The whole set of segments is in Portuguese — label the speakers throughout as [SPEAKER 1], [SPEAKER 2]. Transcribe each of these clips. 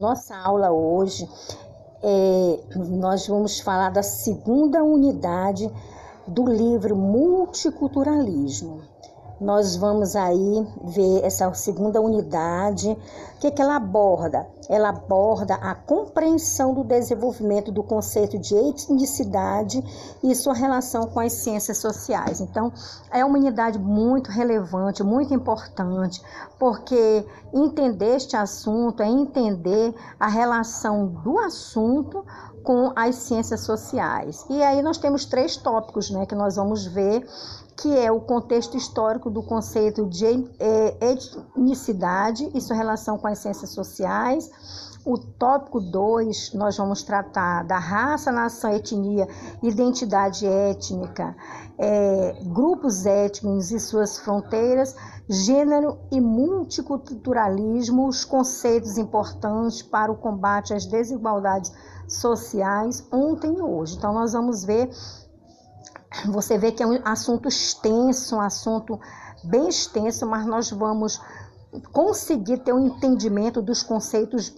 [SPEAKER 1] Nossa aula hoje, nós vamos falar da segunda unidade do livro Multiculturalismo. Nós vamos aí ver essa segunda unidade. O que ela aborda? Ela aborda a compreensão do desenvolvimento do conceito de etnicidade e sua relação com as ciências sociais. Então, é uma unidade muito relevante, muito importante, porque entender este assunto é entender a relação do assunto com as ciências sociais. E aí nós temos 3 tópicos, que nós vamos ver, que é o contexto histórico do conceito de etnicidade e sua relação com as ciências sociais. O tópico 2, nós vamos tratar da raça, nação, etnia, identidade étnica, grupos étnicos e suas fronteiras, gênero e multiculturalismo, os conceitos importantes para o combate às desigualdades sociais ontem e hoje. Então, nós vamos ver. Você vê que é um assunto extenso, um assunto bem extenso, mas nós vamos conseguir ter um entendimento dos conceitos,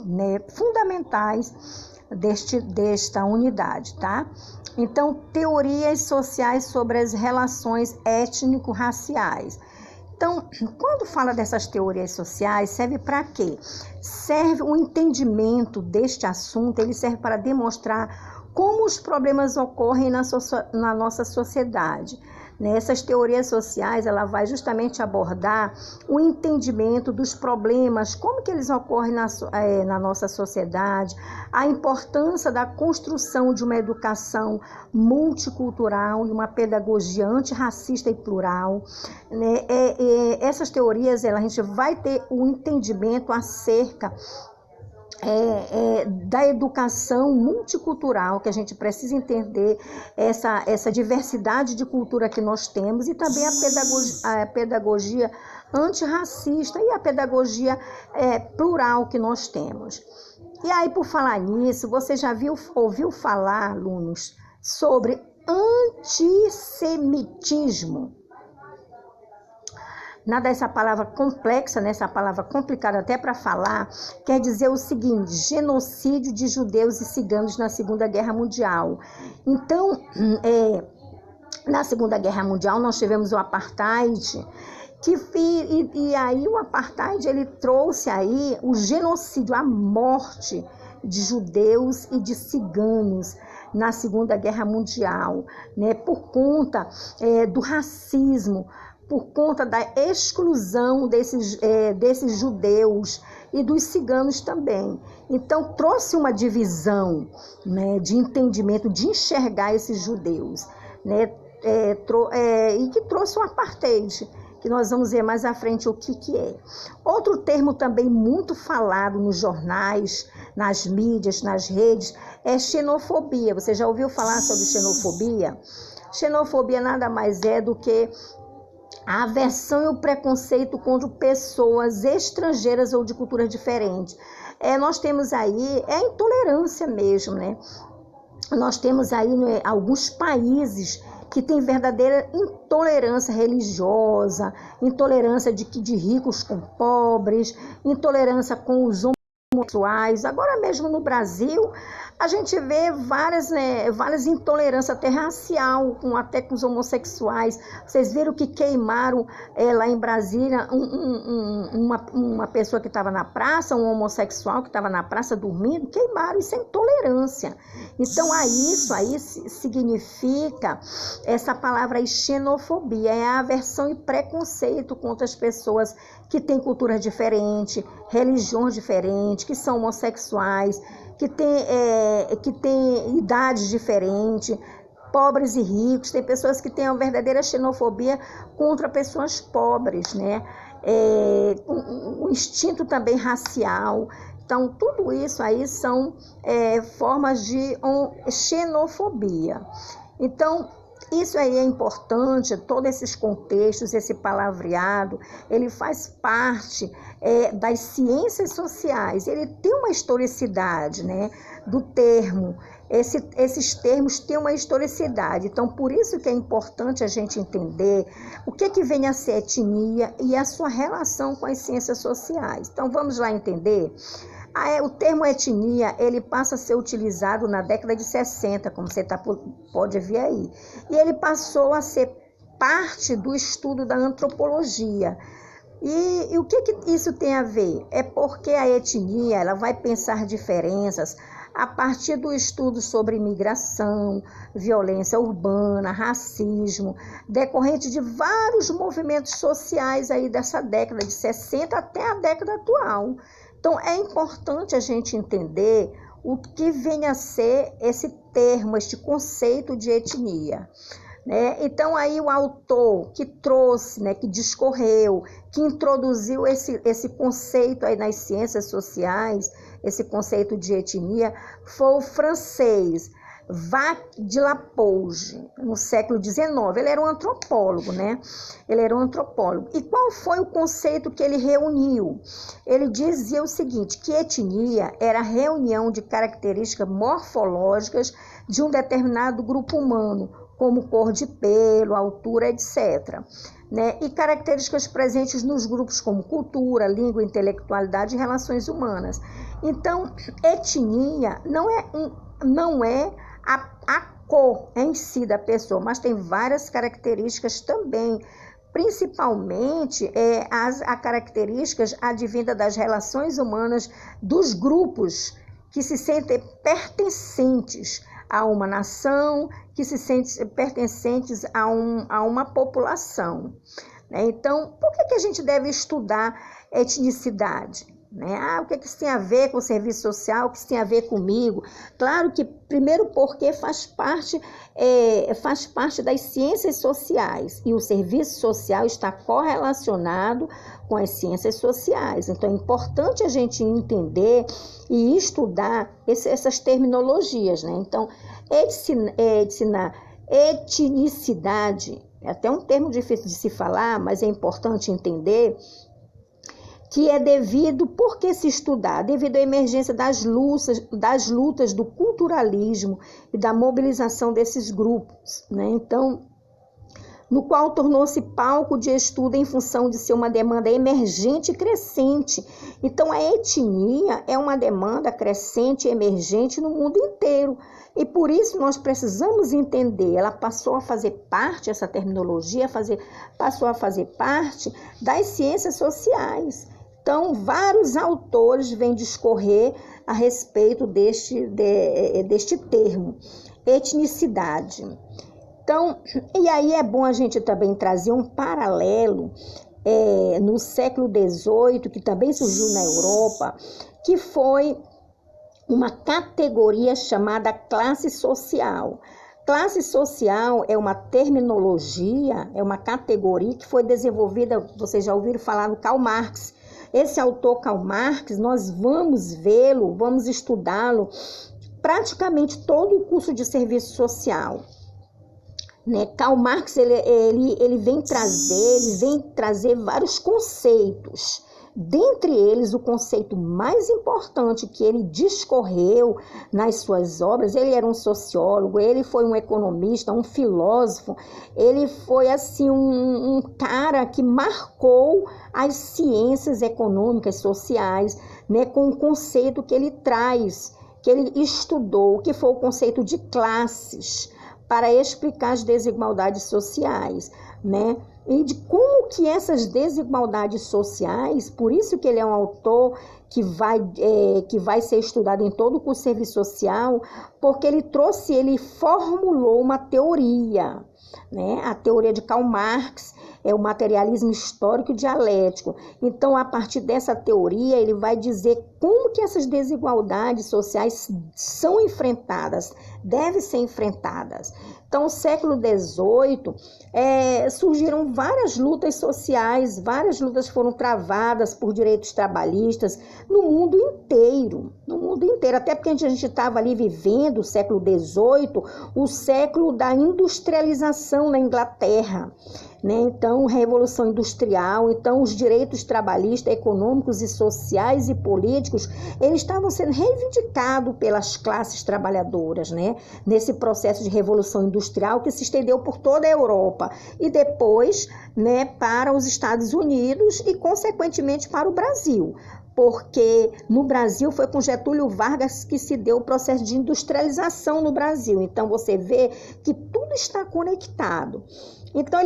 [SPEAKER 1] fundamentais desta unidade, tá? Então, teorias sociais sobre as relações étnico-raciais. Então, quando fala dessas teorias sociais, serve para quê? Serve o entendimento deste assunto, ele serve para demonstrar como os problemas ocorrem na nossa sociedade. Essas teorias sociais, ela vai justamente abordar o entendimento dos problemas, como que eles ocorrem na nossa sociedade, a importância da construção de uma educação multicultural e uma pedagogia antirracista e plural. Essas teorias, a gente vai ter o entendimento acerca da educação multicultural, que a gente precisa entender essa diversidade de cultura que nós temos, e também a pedagogia antirracista e a pedagogia plural que nós temos. E aí, por falar nisso, você já ouviu falar, alunos, sobre antissemitismo? Nada, essa palavra complexa, essa palavra complicada até para falar, quer dizer o seguinte: genocídio de judeus e ciganos na Segunda Guerra Mundial. Então, na Segunda Guerra Mundial nós tivemos o apartheid, e aí o apartheid ele trouxe aí o genocídio, a morte de judeus e de ciganos na Segunda Guerra Mundial, por conta do racismo, por conta da exclusão desses judeus e dos ciganos também. Então, trouxe uma divisão, de entendimento, de enxergar esses judeus, e que trouxe o apartheid, que nós vamos ver mais à frente o que é. Outro termo também muito falado nos jornais, nas mídias, nas redes, é xenofobia. Você já ouviu falar sobre xenofobia? Xenofobia nada mais é do que a aversão e o preconceito contra pessoas estrangeiras ou de culturas diferentes. Nós temos aí, a intolerância mesmo, Nós temos aí alguns países que têm verdadeira intolerância religiosa, intolerância de ricos com pobres, intolerância com os homossexuais. Agora mesmo no Brasil, a gente vê várias intolerâncias até racial, até com os homossexuais. Vocês viram que queimaram lá em Brasília uma pessoa que estava na praça, um homossexual que estava na praça dormindo, queimaram. Isso é intolerância. Então, isso aí significa, essa palavra aí, xenofobia, é a aversão e preconceito contra as pessoas que têm cultura diferente, religiões diferentes, que são homossexuais, que tem idades diferentes, pobres e ricos. Tem pessoas que têm uma verdadeira xenofobia contra pessoas pobres, o instinto também racial. Então, tudo isso aí são formas de xenofobia. Então, isso aí é importante, todos esses contextos, esse palavreado, ele faz parte das ciências sociais. Ele tem uma historicidade, do termo. Esses termos têm uma historicidade. Então, por isso que é importante a gente entender o que vem a ser etnia e a sua relação com as ciências sociais. Então, vamos lá entender. O termo etnia, ele passa a ser utilizado na década de 60, como você pode ver aí. E ele passou a ser parte do estudo da antropologia. E o que isso tem a ver? É porque a etnia, ela vai pensar diferenças a partir do estudo sobre imigração, violência urbana, racismo, decorrente de vários movimentos sociais aí dessa década de 60 até a década atual. Então, é importante a gente entender o que vem a ser esse termo, este conceito de etnia. Então, aí o autor que trouxe, que discorreu, que introduziu esse conceito aí nas ciências sociais, esse conceito de etnia, foi o francês Jacques de La Pouge, no século XIX. Ele era um antropólogo, Ele era um antropólogo. E qual foi o conceito que ele reuniu? Ele dizia o seguinte, que etnia era a reunião de características morfológicas de um determinado grupo humano, como cor de pelo, altura, etc. E características presentes nos grupos como cultura, língua, intelectualidade e relações humanas. Então, etnia não é a cor em si da pessoa, mas tem várias características também, principalmente as características advindas das relações humanas dos grupos que se sentem pertencentes a uma nação, que se sentem pertencentes a uma população. Então, por que a gente deve estudar etnicidade? O que isso tem a ver com o serviço social, o que isso tem a ver comigo? Claro que, primeiro, porque faz parte das ciências sociais, e o serviço social está correlacionado com as ciências sociais. Então, é importante a gente entender e estudar essas terminologias. Então, etnicidade, é até um termo difícil de se falar, mas é importante entender que é por que se estudar? Devido à emergência das lutas do culturalismo e da mobilização desses grupos, Então, no qual tornou-se palco de estudo em função de ser uma demanda emergente e crescente. Então, a etnia é uma demanda crescente e emergente no mundo inteiro. E por isso nós precisamos entender, ela passou a fazer parte, essa terminologia passou a fazer parte das ciências sociais. Então, vários autores vêm discorrer a respeito deste termo, etnicidade. Então, e aí é bom a gente também trazer um paralelo no século XVIII, que também surgiu na Europa, que foi uma categoria chamada classe social. Classe social é uma terminologia, é uma categoria que foi desenvolvida, vocês já ouviram falar no Karl Marx. Esse autor Karl Marx, nós vamos vê-lo, vamos estudá-lo praticamente todo o curso de serviço social. Karl Marx ele vem trazer vários conceitos. Dentre eles, o conceito mais importante que ele discorreu nas suas obras, ele era um sociólogo, ele foi um economista, um filósofo, ele foi assim um cara que marcou as ciências econômicas sociais, com o conceito que ele traz, que ele estudou, que foi o conceito de classes, para explicar as desigualdades sociais, E de como que essas desigualdades sociais, por isso que ele é um autor que vai ser estudado em todo o curso de serviço social, porque ele formulou uma teoria, A teoria de Karl Marx é o materialismo histórico dialético. Então, a partir dessa teoria, ele vai dizer como que essas desigualdades sociais são enfrentadas, devem ser enfrentadas. Então, no século XVIII, surgiram várias lutas sociais, várias lutas foram travadas por direitos trabalhistas no mundo inteiro, até porque a gente estava ali vivendo o século XVIII, o século da industrialização na Inglaterra, Então, Revolução Industrial, então os direitos trabalhistas, econômicos e sociais e políticos, eles estavam sendo reivindicados pelas classes trabalhadoras, Nesse processo de Revolução Industrial que se estendeu por toda a Europa e depois, para os Estados Unidos e, consequentemente, para o Brasil. porque no Brasil foi com Getúlio Vargas que se deu o processo de industrialização no Brasil. Então, você vê que tudo está conectado. Então,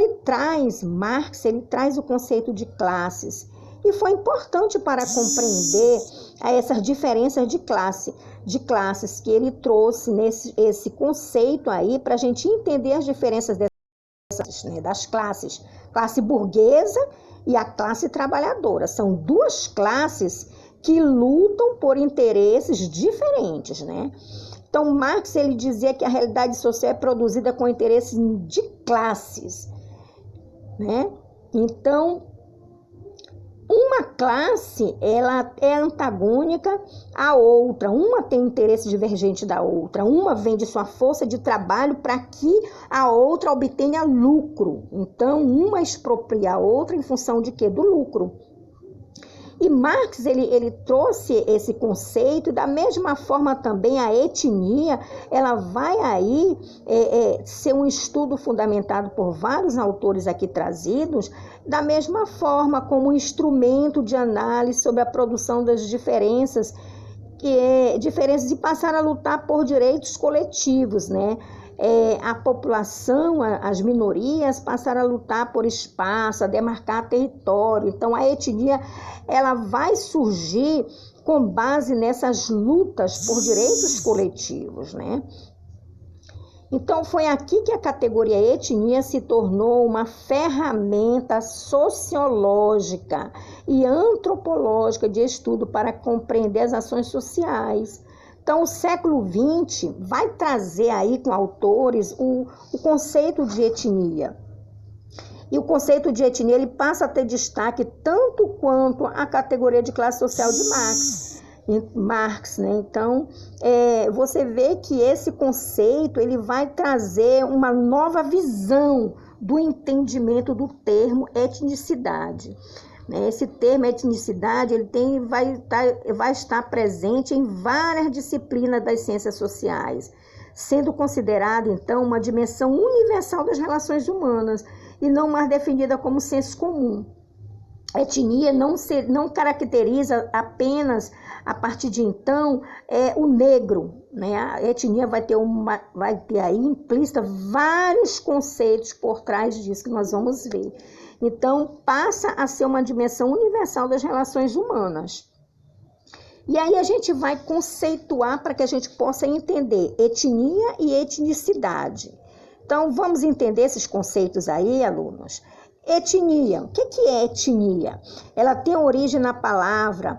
[SPEAKER 1] Marx traz o conceito de classes. E foi importante para compreender essas diferenças de classes que ele trouxe esse conceito aí, para a gente entender as diferenças das classes. Classe burguesa e a classe trabalhadora. São duas classes que lutam por interesses diferentes, né? Então, Marx, ele dizia que a realidade social é produzida com interesses de classes, né? Então, uma classe, ela é antagônica à outra, uma tem interesse divergente da outra, uma vende sua força de trabalho para que a outra obtenha lucro. Então, uma expropria a outra em função de quê? Do lucro. E Marx, ele trouxe esse conceito, e da mesma forma também a etnia, ela vai aí ser um estudo fundamentado por vários autores aqui trazidos, da mesma forma como instrumento de análise sobre a produção das diferenças e passar a lutar por direitos coletivos, né? A população, as minorias passaram a lutar por espaço, a demarcar território. Então, a etnia, ela vai surgir com base nessas lutas por direitos coletivos, né? Então, foi aqui que a categoria etnia se tornou uma ferramenta sociológica e antropológica de estudo para compreender as ações sociais. Então, o século XX vai trazer aí com autores o conceito de etnia. E o conceito de etnia, ele passa a ter destaque tanto quanto a categoria de classe social de Marx, né? Então, você vê que esse conceito, ele vai trazer uma nova visão do entendimento do termo etnicidade. Esse termo etnicidade, vai estar presente em várias disciplinas das ciências sociais, sendo considerado, então, uma dimensão universal das relações humanas e não mais definida como senso comum. A etnia não caracteriza apenas, a partir de então, o negro, né? A etnia vai ter aí implícita vários conceitos por trás disso que nós vamos ver. Então, passa a ser uma dimensão universal das relações humanas. E aí a gente vai conceituar para que a gente possa entender etnia e etnicidade. Então, vamos entender esses conceitos aí, alunos. Etnia. O que é etnia? Ela tem origem na palavra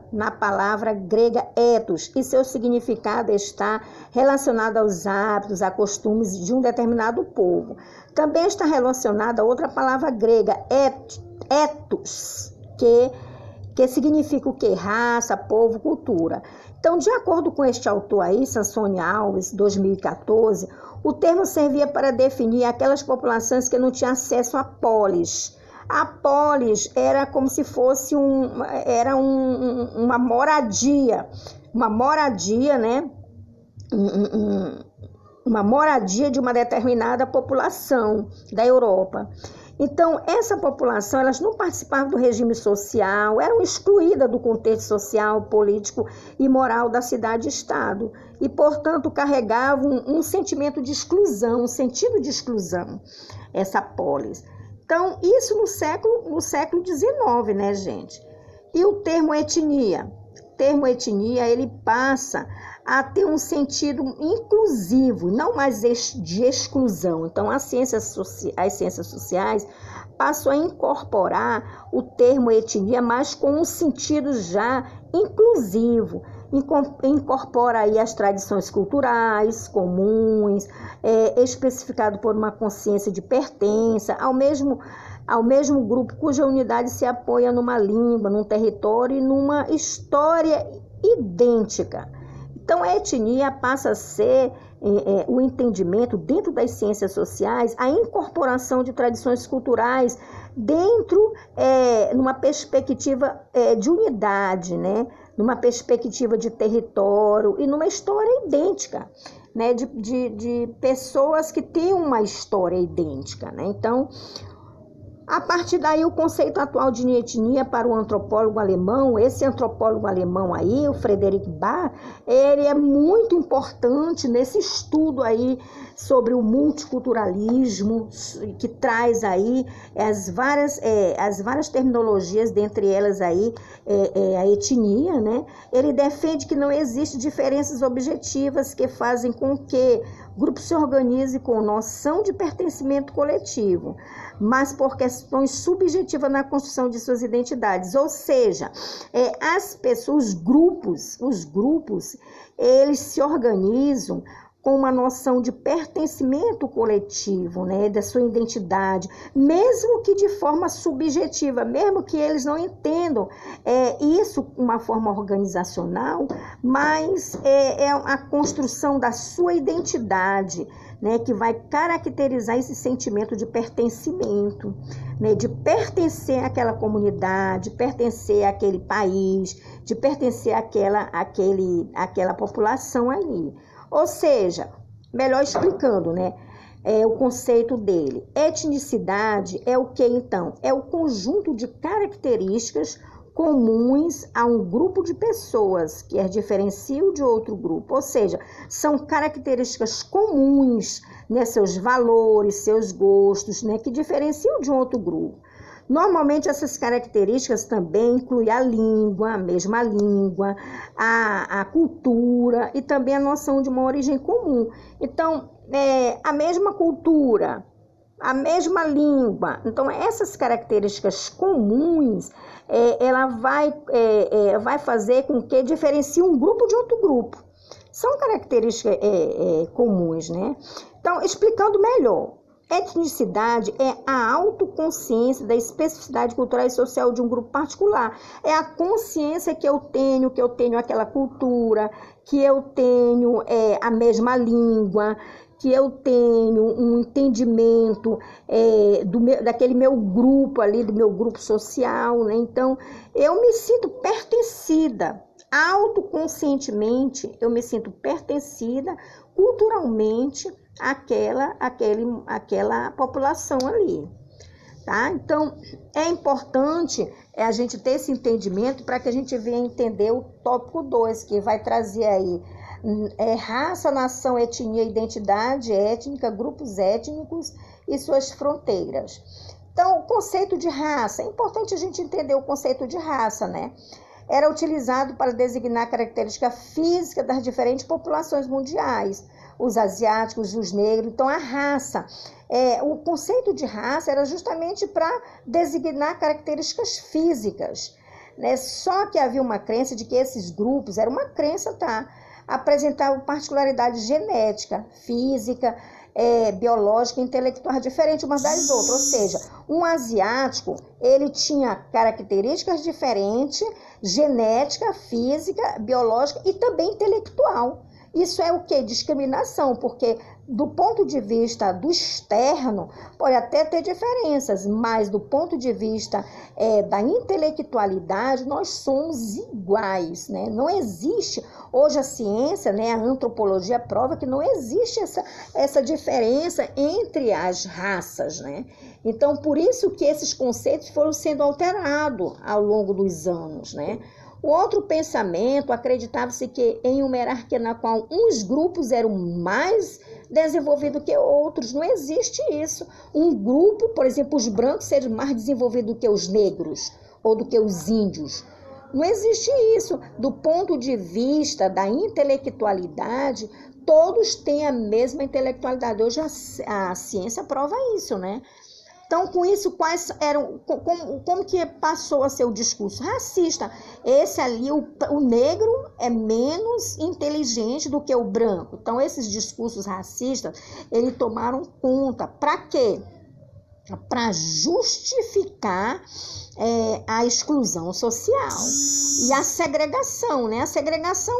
[SPEAKER 1] grega ethos, e seu significado está relacionado aos hábitos, a costumes de um determinado povo. Também está relacionada a outra palavra grega, ethos, que significa o quê? Raça, povo, cultura. Então, de acordo com este autor aí, Sansone Alves, 2014, o termo servia para definir aquelas populações que não tinham acesso à polis. A polis era como se fosse uma moradia, né? Uma moradia de uma determinada população da Europa. Então, essa população, elas não participavam do regime social, eram excluídas do contexto social, político e moral da XIX e, portanto, carregavam um sentimento de exclusão, um sentido de exclusão, essa polis. Então, isso no século XIX, né, gente? E o termo etnia? O termo etnia, ele passa a ter um sentido inclusivo, não mais de exclusão. Então, as ciências sociais passam a incorporar o termo etnia, mas com um sentido já inclusivo. Incorpora aí as tradições culturais comuns, especificado por uma consciência de pertença ao mesmo grupo cuja unidade se apoia numa língua, num território e numa história idêntica. Então, a etnia passa a ser o entendimento dentro das ciências sociais, a incorporação de tradições culturais dentro, numa perspectiva de unidade, né? Numa perspectiva de território e numa história idêntica, né? De pessoas que têm uma história idêntica, né? Então, A partir daí, o conceito atual de etnia para o antropólogo alemão, esse antropólogo alemão aí, o Friedrich Bach, ele é muito importante nesse estudo aí sobre o multiculturalismo, que traz aí as várias terminologias, dentre elas aí a etnia, né? Ele defende que não existe diferenças objetivas que fazem com que o grupo se organize com noção de pertencimento coletivo, mas por questões subjetivas na construção de suas identidades. Ou seja, as pessoas, os grupos, eles se organizam com uma noção de pertencimento coletivo, né, da sua identidade, mesmo que de forma subjetiva, mesmo que eles não entendam isso de uma forma organizacional, mas é a construção da sua identidade, né, que vai caracterizar esse sentimento de pertencimento, né, de pertencer àquela comunidade, pertencer àquele país, de pertencer àquela população ali. Ou seja, melhor explicando, né, o conceito dele. Etnicidade é o que, então? É o conjunto de características comuns a um grupo de pessoas, que as diferenciam de outro grupo. Ou seja, são características comuns, né, seus valores, seus gostos, né, que diferenciam de um outro grupo. Normalmente, essas características também incluem a língua, a mesma língua, a cultura e também a noção de uma origem comum. Então, a mesma cultura, a mesma língua. Então, essas características comuns, ela vai fazer com que diferencie um grupo de outro grupo. São características comuns, né? Então, explicando melhor. Etnicidade é a autoconsciência da especificidade cultural e social de um grupo particular. É a consciência que eu tenho aquela cultura, que eu tenho a mesma língua, que eu tenho um entendimento daquele meu grupo ali, do meu grupo social, né? Então, eu me sinto pertencida. Autoconscientemente, eu me sinto pertencida culturalmente àquela população ali, tá? Então, é importante a gente ter esse entendimento para que a gente venha entender o tópico 2, que vai trazer aí raça, nação, etnia, identidade étnica, grupos étnicos e suas fronteiras. Então, o conceito de raça, é importante a gente entender o conceito de raça, né? Era utilizado para designar a característica física das diferentes populações mundiais, os asiáticos, os negros. Então, a raça, o conceito de raça era justamente para designar características físicas, né? Só que havia uma crença de que esses grupos, era uma crença, tá? Apresentavam particularidade genética, física, biológica e intelectual diferente umas das outras. Ou seja, um asiático, ele tinha características diferentes, genética, física, biológica e também intelectual. Isso é o quê? Discriminação, porque do ponto de vista do externo, pode até ter diferenças, mas do ponto de vista da intelectualidade, nós somos iguais, né? Não existe, hoje a ciência, né, a antropologia prova que não existe essa diferença entre as raças, né? Então, por isso que esses conceitos foram sendo alterados ao longo dos anos, né? O outro pensamento, acreditava-se que em uma hierarquia na qual uns grupos eram mais desenvolvidos que outros, não existe isso. Um grupo, por exemplo, os brancos serem mais desenvolvidos do que os negros ou do que os índios. Não existe isso. Do ponto de vista da intelectualidade, todos têm a mesma intelectualidade. Hoje a ciência prova isso, né? Então, com isso, como que passou a ser o discurso racista? Esse ali, o negro é menos inteligente do que o branco. Então, esses discursos racistas, eles tomaram conta. Para quê? Para justificar a exclusão social e a segregação, né? A segregação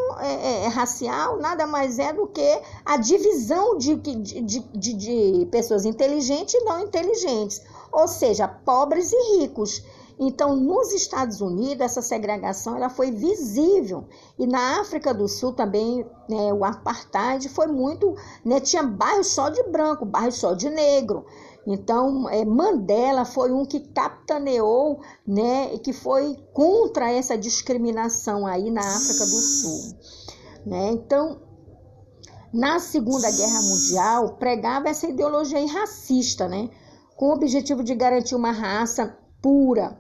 [SPEAKER 1] racial nada mais é do que a divisão de pessoas inteligentes e não inteligentes, ou seja, pobres e ricos. Então, nos Estados Unidos, essa segregação ela foi visível. E na África do Sul também, né, o apartheid foi muito... né, tinha bairros só de branco, bairros só de negro. Então, Mandela foi um que capitaneou, né, e que foi contra essa discriminação aí na África do Sul, né? Então, na Segunda Guerra Mundial, pregava essa ideologia racista, né, com o objetivo de garantir uma raça pura,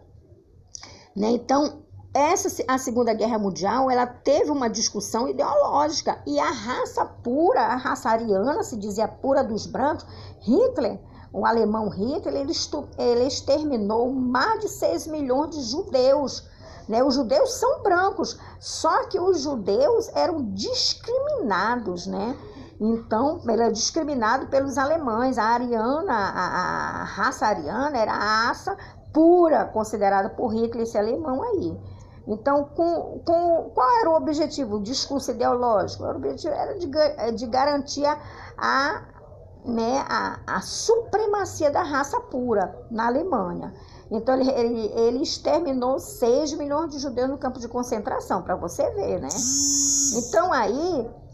[SPEAKER 1] né? Então, a Segunda Guerra Mundial, ela teve uma discussão ideológica, e a raça pura, a raça ariana, se dizia pura dos brancos, Hitler, o alemão Hitler, ele exterminou mais de 6 milhões de judeus, né? Os judeus são brancos, só que os judeus eram discriminados, né? Então, ele era discriminado pelos alemães. A raça ariana era a raça pura, considerada por Hitler, esse alemão aí. Então, qual era o objetivo? O discurso ideológico? O objetivo era de garantir a supremacia da raça pura na Alemanha. Então, ele exterminou 6 milhões de judeus no campo de concentração, para você ver, né? Então,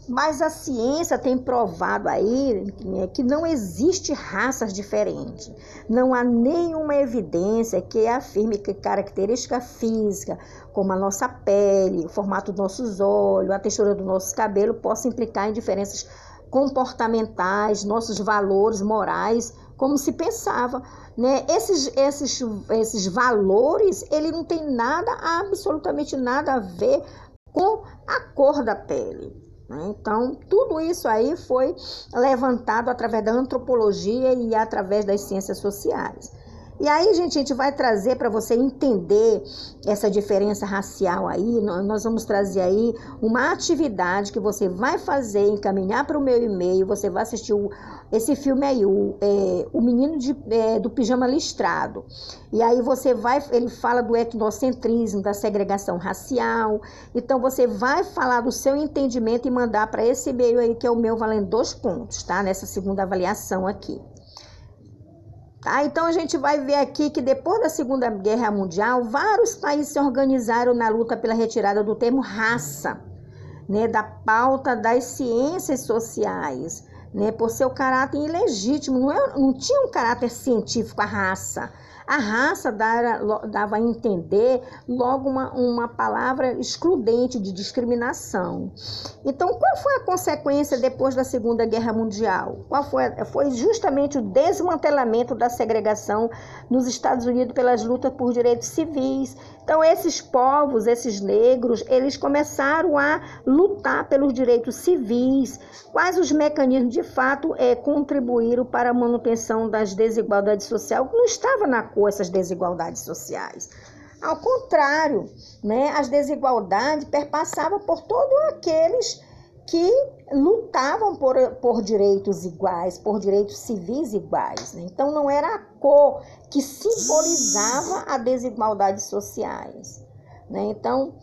[SPEAKER 1] mas a ciência tem provado aí que não existe raças diferentes. Não há nenhuma evidência que afirme que característica física, como a nossa pele, o formato dos nossos olhos, a textura do nosso cabelo, possa implicar em diferenças comportamentais, nossos valores morais, como se pensava, né? Esses valores, ele não tem absolutamente nada a ver com a cor da pele. Então, tudo isso aí foi levantado através da antropologia e através das ciências sociais. E aí, gente, a gente vai trazer para você entender essa diferença racial aí. Nós vamos trazer aí uma atividade que você vai fazer, encaminhar para o meu e-mail. Você vai assistir esse filme aí, o Menino do Pijama Listrado. E aí ele fala do etnocentrismo, da segregação racial. Então, você vai falar do seu entendimento e mandar para esse e-mail aí, que é o meu, valendo 2 pontos, tá? Nessa segunda avaliação aqui. Tá? Então, a gente vai ver aqui que depois da Segunda Guerra Mundial, vários países se organizaram na luta pela retirada do termo raça, né, da pauta das ciências sociais, né, por seu caráter ilegítimo. Não tinha um caráter científico a raça. A raça dava a entender logo uma palavra excludente de discriminação. Então, qual foi a consequência depois da Segunda Guerra Mundial? Foi justamente o desmantelamento da segregação nos Estados Unidos pelas lutas por direitos civis. Então, esses povos, esses negros, eles começaram a lutar pelos direitos civis. Quais os mecanismos, de fato, contribuíram para a manutenção das desigualdades sociais? Não estava na cor essas desigualdades sociais. Ao contrário, né, as desigualdades perpassavam por todos aqueles que lutavam por direitos iguais, por direitos civis iguais, né? Então, não era a cor que simbolizava a desigualdades sociais, né? Então,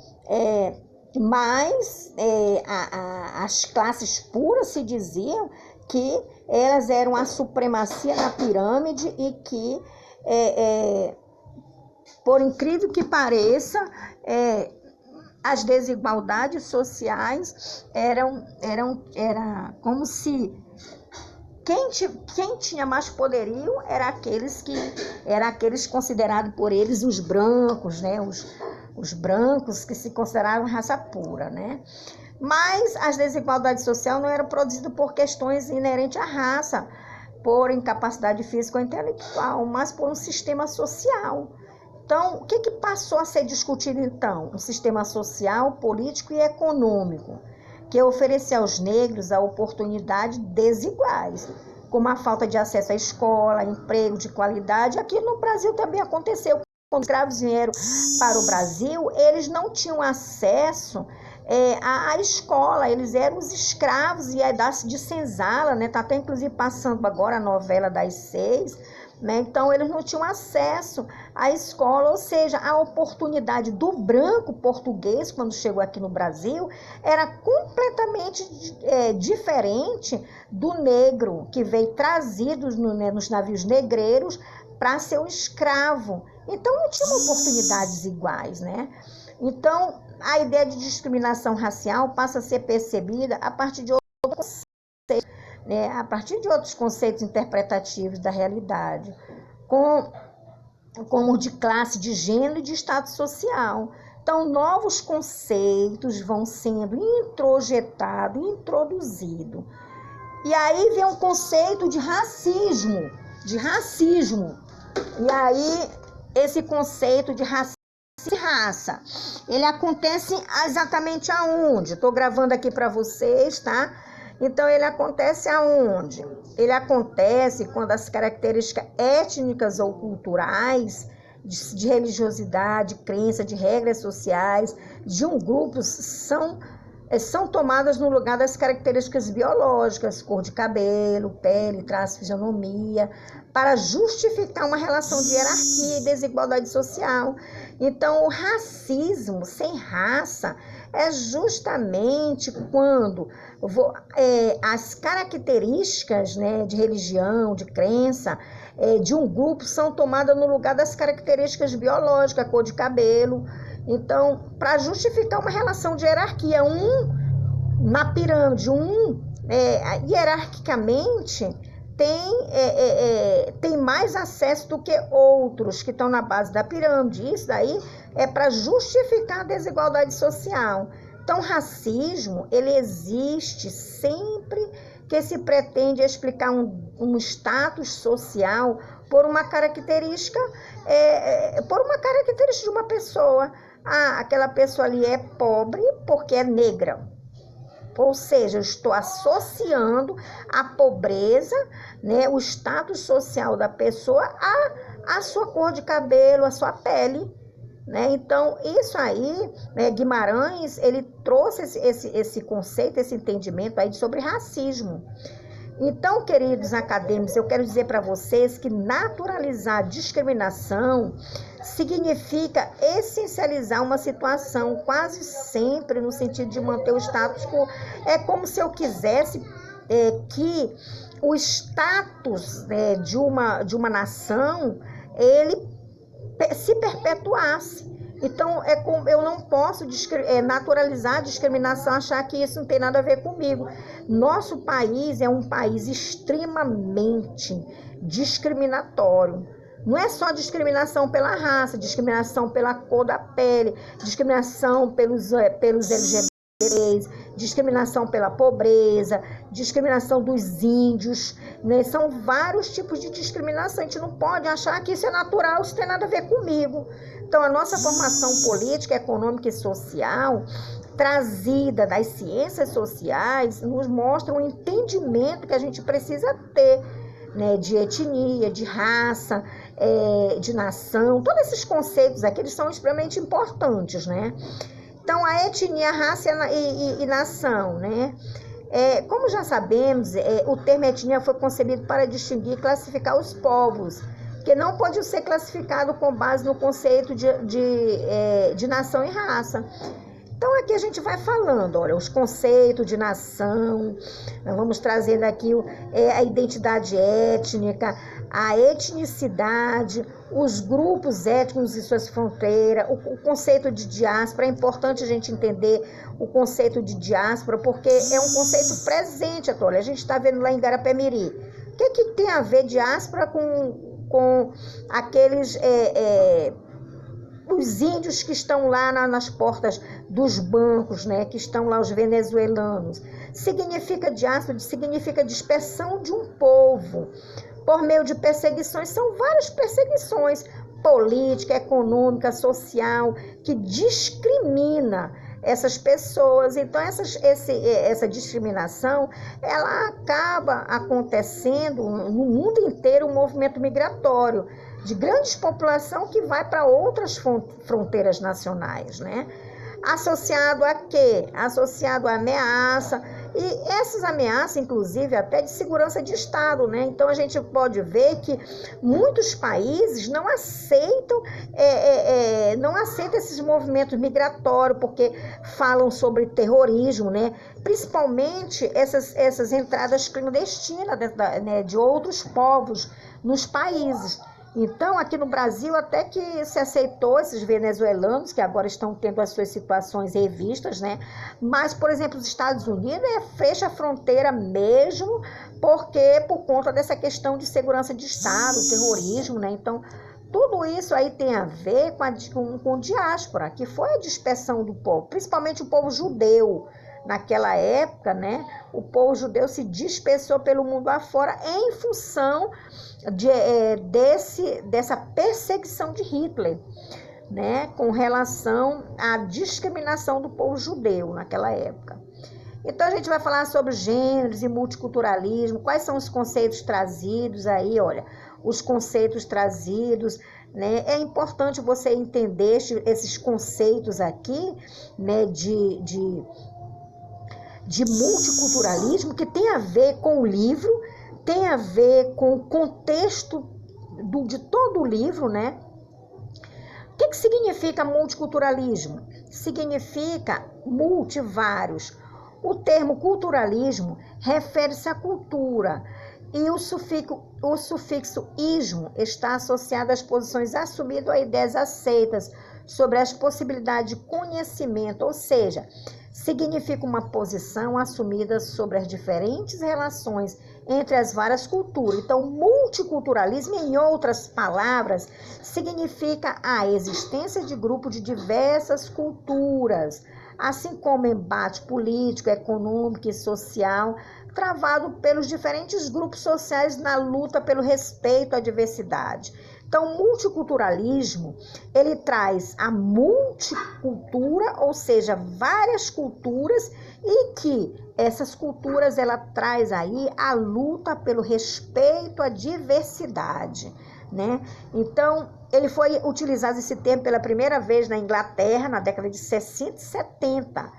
[SPEAKER 1] as classes puras se diziam que elas eram a supremacia na pirâmide e que, por incrível que pareça, as desigualdades sociais eram como se quem tinha mais poderio era aqueles considerados por eles os brancos, né? Os brancos que se consideravam raça pura, né? Mas as desigualdades sociais não eram produzidas por questões inerentes à raça, por incapacidade física ou intelectual, mas por um sistema social. Então, o que passou a ser discutido, então? Um sistema social, político e econômico, que oferecia aos negros a oportunidades desiguais, como a falta de acesso à escola, emprego de qualidade. Aqui no Brasil também aconteceu. Quando os escravos vieram para o Brasil, eles não tinham acesso à escola, eles eram os escravos, e a idade de senzala, né? Está até inclusive passando agora a novela das 6, né? Então, eles não tinham acesso à escola, ou seja, a oportunidade do branco português, quando chegou aqui no Brasil, era completamente diferente do negro, que veio trazido nos navios negreiros para ser um escravo. Então, não tinham oportunidades iguais, né? Então, a ideia de discriminação racial passa a ser percebida a partir de outro conceito, né, a partir de outros conceitos interpretativos da realidade, como de classe, de gênero e de status social. Então, novos conceitos vão sendo introjetados, introduzidos. E aí vem um conceito de racismo. E aí, esse conceito de raça, ele acontece exatamente aonde? Estou gravando aqui para vocês, tá? Então, ele acontece aonde? Ele acontece quando as características étnicas ou culturais, de religiosidade, crença, de regras sociais, de um grupo são tomadas no lugar das características biológicas, cor de cabelo, pele, traço, fisionomia, para justificar uma relação de hierarquia e desigualdade social. Então, o racismo sem raça é justamente quando as características, né, de religião, de crença, de um grupo são tomadas no lugar das características biológicas, cor de cabelo. Então, para justificar uma relação de hierarquia, na pirâmide, hierarquicamente tem mais acesso do que outros que estão na base da pirâmide. Isso daí é para justificar a desigualdade social. Então, o racismo, ele existe sempre que se pretende explicar um status social por uma característica de uma pessoa. Aquela pessoa ali é pobre porque é negra. Ou seja, eu estou associando a pobreza, né, o status social da pessoa à sua cor de cabelo, à sua pele. Né? Então, isso aí, né, Guimarães, ele trouxe esse conceito, esse entendimento aí sobre racismo. Então, queridos acadêmicos, eu quero dizer para vocês que naturalizar discriminação significa essencializar uma situação, quase sempre no sentido de manter o status quo. É como se eu quisesse que o status, né, de uma nação, ele se perpetuasse. Então, eu não posso naturalizar a discriminação, achar que isso não tem nada a ver comigo. Nosso país é um país extremamente discriminatório. Não é só discriminação pela raça, discriminação pela cor da pele, discriminação pelos LGBTs, discriminação pela pobreza, discriminação dos índios, né? São vários tipos de discriminação. A gente não pode achar que isso é natural, isso não tem nada a ver comigo. Então, a nossa formação política, econômica e social, trazida das ciências sociais, nos mostra um entendimento que a gente precisa ter, né, de etnia, de raça, de nação. Todos esses conceitos aqui, eles são extremamente importantes, né? Então, a etnia, a raça e nação, né? Como já sabemos, o termo etnia foi concebido para distinguir e classificar os povos, que não pode ser classificado com base no conceito de nação e raça. Então, aqui a gente vai falando, olha, os conceitos de nação, nós vamos trazendo aqui a identidade étnica, a etnicidade, os grupos étnicos e suas fronteiras, o conceito de diáspora. É importante a gente entender o conceito de diáspora, porque é um conceito presente, olha, a gente está vendo lá em Garapé-Miri. O que tem a ver diáspora com aqueles... os índios que estão lá nas portas dos bancos, né, que estão lá, os venezuelanos. Diáspora significa dispersão de um povo por meio de perseguições. São várias perseguições política, econômica, social, que discrimina essas pessoas. Então, essa discriminação, ela acaba acontecendo no mundo inteiro, um movimento migratório de grandes população que vai para outras fronteiras nacionais, né? Associado a quê? Associado a ameaça, e essas ameaças, inclusive, até de segurança de Estado, né? Então, a gente pode ver que muitos países não aceitam esses movimentos migratórios, porque falam sobre terrorismo, né? Principalmente essas entradas clandestinas, né, de outros povos nos países. Então, aqui no Brasil, até que se aceitou esses venezuelanos, que agora estão tendo as suas situações revistas, né? Mas, por exemplo, os Estados Unidos fecha a fronteira mesmo, porque por conta dessa questão de segurança de Estado, terrorismo, né? Então, tudo isso aí tem a ver com diáspora, que foi a dispersão do povo, principalmente o povo judeu. Naquela época, né, o povo judeu se dispersou pelo mundo afora em função dessa perseguição de Hitler, né, com relação à discriminação do povo judeu naquela época. Então, a gente vai falar sobre gêneros e multiculturalismo, quais são os conceitos trazidos aí, olha, os conceitos trazidos, né, é importante você entender esses conceitos aqui, né, de multiculturalismo, que tem a ver com o livro, tem a ver com o contexto de todo o livro, né? O que significa multiculturalismo? Significa multivários. O termo culturalismo refere-se à cultura e o sufixo ismo está associado às posições assumidas ou a ideias aceitas sobre as possibilidades de conhecimento, ou seja, significa uma posição assumida sobre as diferentes relações entre as várias culturas. Então, multiculturalismo, em outras palavras, significa a existência de grupos de diversas culturas, assim como embate político, econômico e social, travado pelos diferentes grupos sociais na luta pelo respeito à diversidade. Então, o multiculturalismo, ele traz a multicultura, ou seja, várias culturas, e que essas culturas, ela traz aí a luta pelo respeito à diversidade, né? Então, ele foi utilizado esse termo pela primeira vez na Inglaterra, na década de 60 e 70.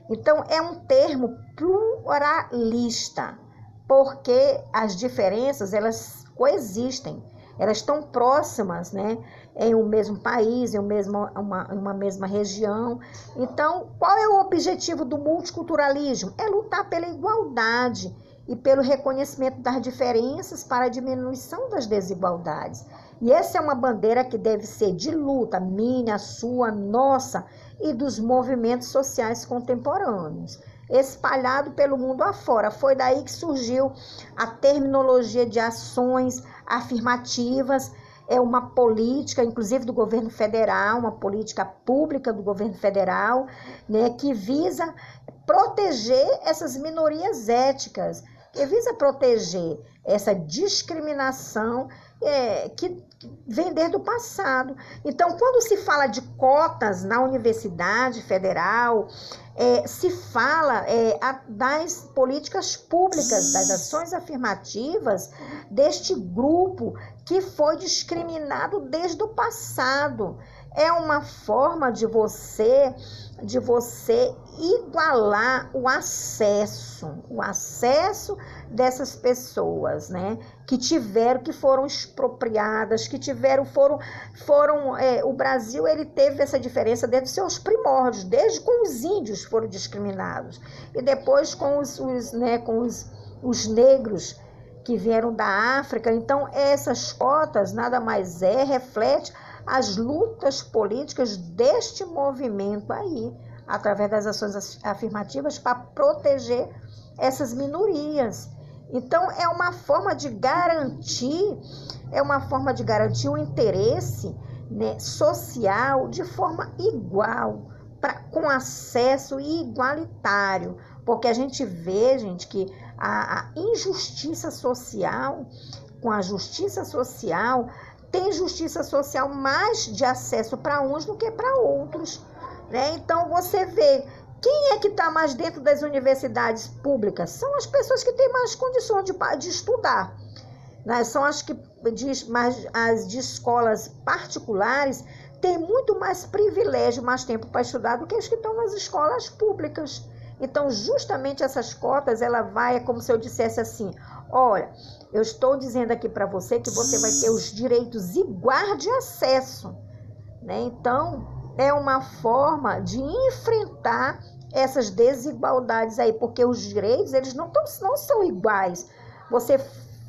[SPEAKER 1] Então, é um termo pluralista, porque as diferenças, elas coexistem. Elas estão próximas, né, em um mesmo país, em uma mesma região. Então, qual é o objetivo do multiculturalismo? É lutar pela igualdade e pelo reconhecimento das diferenças para a diminuição das desigualdades. E essa é uma bandeira que deve ser de luta, minha, sua, nossa e dos movimentos sociais contemporâneos, espalhado pelo mundo afora. Foi daí que surgiu a terminologia de ações afirmativas, é uma política, inclusive do governo federal, uma política pública do governo federal, né, que visa proteger essas minorias étnicas, que visa proteger essa discriminação que vem desde o passado. Então, quando se fala de cotas na Universidade Federal, se fala das políticas públicas, das ações afirmativas deste grupo que foi discriminado desde o passado. É uma forma de você igualar o acesso dessas pessoas, né? Que foram expropriadas, o Brasil, ele teve essa diferença desde os seus primórdios, desde com os índios foram discriminados, e depois com os negros que vieram da África. Então, essas cotas nada mais reflete as lutas políticas deste movimento aí, através das ações afirmativas para proteger essas minorias. Então, é uma forma de garantir o interesse, né, social de forma igual, com acesso igualitário, porque a gente vê, gente, que a injustiça social, com a justiça social, tem justiça social mais de acesso para uns do que para outros, né? Então, você vê, quem é que está mais dentro das universidades públicas? São as pessoas que têm mais condições de estudar, né? São as de escolas particulares têm muito mais privilégio, mais tempo para estudar do que as que estão nas escolas públicas. Então, justamente essas cotas, ela vai, é como se eu dissesse assim, olha, eu estou dizendo aqui para você que você vai ter os direitos iguais de acesso, né? Então, é uma forma de enfrentar essas desigualdades aí, porque os direitos, eles não são iguais. Você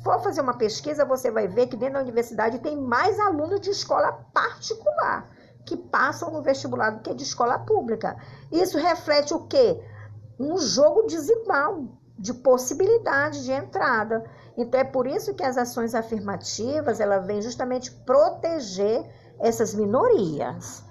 [SPEAKER 1] for fazer uma pesquisa, você vai ver que dentro da universidade tem mais alunos de escola particular que passam no vestibular do que de escola pública. Isso reflete o quê? Um jogo desigual de possibilidade de entrada. Então, é por isso que as ações afirmativas, ela vem justamente proteger essas minorias.